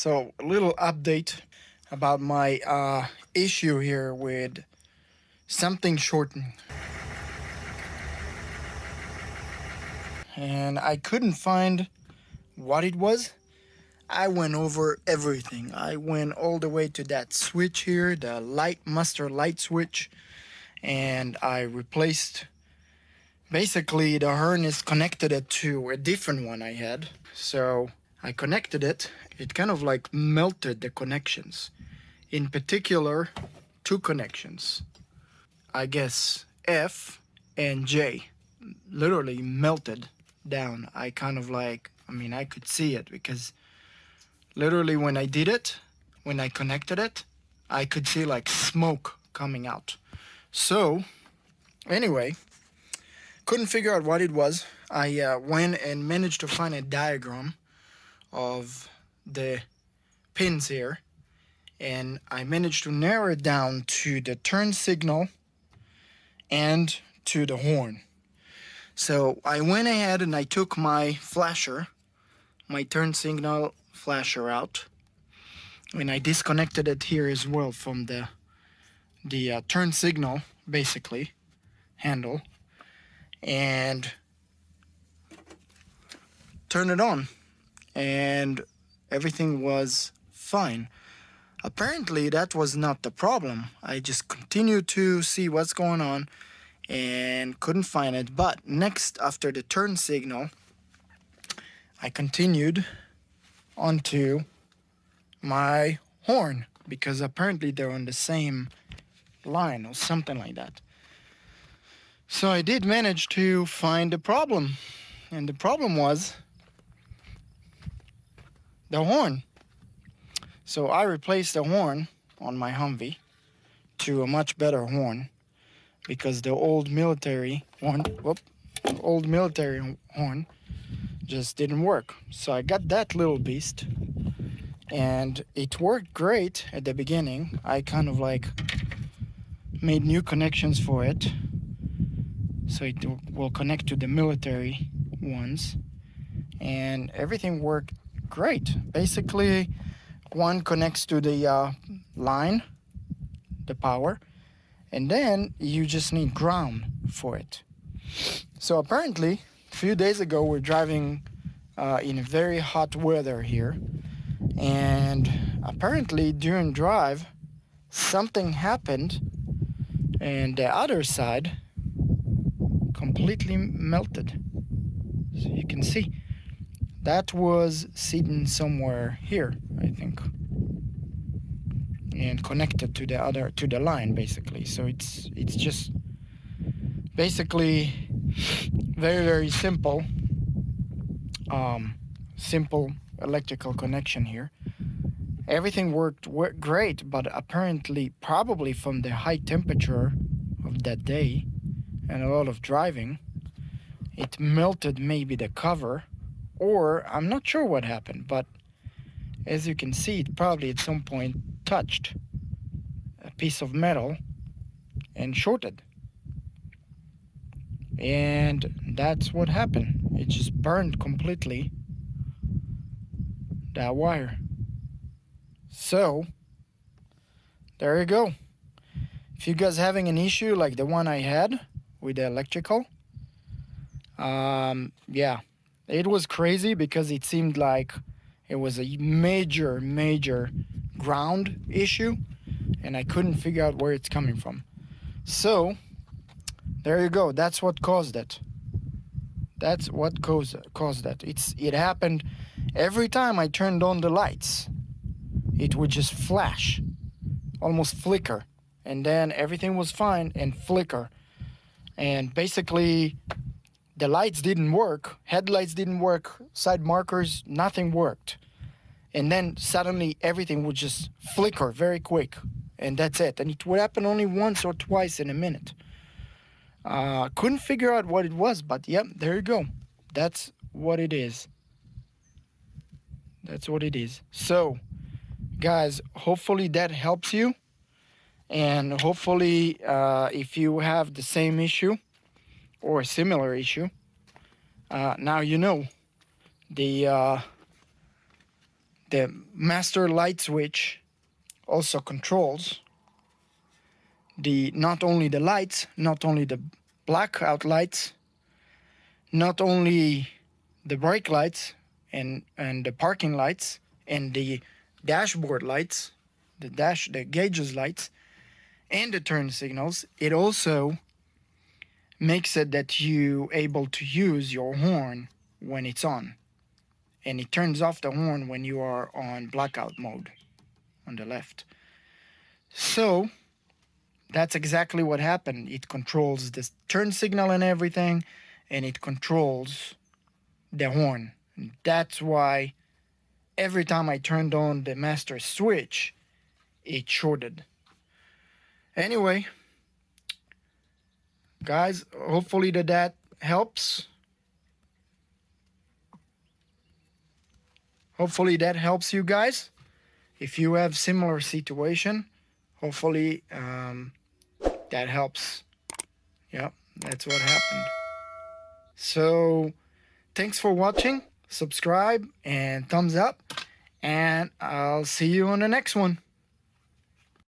So a little update about my issue here with something shortening. And I couldn't find what it was. I went over everything. I went all the way to that switch here, the master light switch, and I replaced, basically the harness connected it to a different one I had. So I connected it. It kind of like melted the connections. In particular, two connections. I guess F and J literally melted down. I kind of like, I could see it because literally when I did it, when I connected it, I could see like smoke coming out. So anyway, couldn't figure out what it was. I went and managed to find a diagram of the pins here, and I managed to narrow it down to the turn signal and to the horn. So I went ahead and I took my flasher, my turn signal flasher out, and I disconnected it here as well from the turn signal, basically, handle, and turned it on, and everything was fine. Apparently that was not the problem. I just continued to see what's going on and couldn't find it. But next, after the turn signal, I continued onto my horn because apparently they're on the same line or something like that. So I did manage to find the problem, and the problem was the horn. So I replaced the horn on my Humvee to a much better horn because the old military horn just didn't work. So I got that little beast, and it worked great at the beginning. I kind of like made new connections for it, so it will connect to the military ones, and everything worked great. Basically, one connects to the line, the power, and then you just need ground for it. So apparently, a few days ago, we're driving in a very hot weather here, and apparently during drive, something happened, and the other side completely melted. So you can see that was sitting somewhere here, I think, and connected to the line, basically. So it's just basically very, very simple electrical connection here. Everything worked great, but apparently, probably from the high temperature of that day and a lot of driving, it melted maybe the cover, or I'm not sure what happened, but as you can see, it probably at some point touched a piece of metal and shorted. And that's what happened. It just burned completely that wire. So there you go. If you guys having an issue like the one I had with the electrical, yeah, it was crazy because it seemed like it was a major ground issue, and I couldn't figure out where it's coming from. So there you go. That's what caused it. That's what caused that. It happened every time I turned on the lights. It would just flash, almost flicker, and then everything was fine and flicker. And basically, the lights didn't work, headlights didn't work, side markers, nothing worked. And then suddenly everything would just flicker very quick, and that's it. And it would happen only once or twice in a minute. Couldn't figure out what it was, but yep, there you go. That's what it is. That's what it is. So, guys, hopefully that helps you. And hopefully, if you have the same issue or a similar issue, now you know the the master light switch also controls not only the lights, not only the blackout lights, not only the brake lights and the parking lights and the dashboard lights, the gauges lights, and the turn signals. It also makes it that you able to use your horn when it's on, and it turns off the horn when you are on blackout mode on the left. So that's exactly what happened. It controls the turn signal and everything, and it controls the horn. And that's why every time I turned on the master switch, it shorted. Anyway, guys, hopefully that helps. Hopefully that helps you guys. If you have similar situation, hopefully that helps. Yeah, that's what happened. So thanks for watching. Subscribe and thumbs up, and I'll see you on the next one.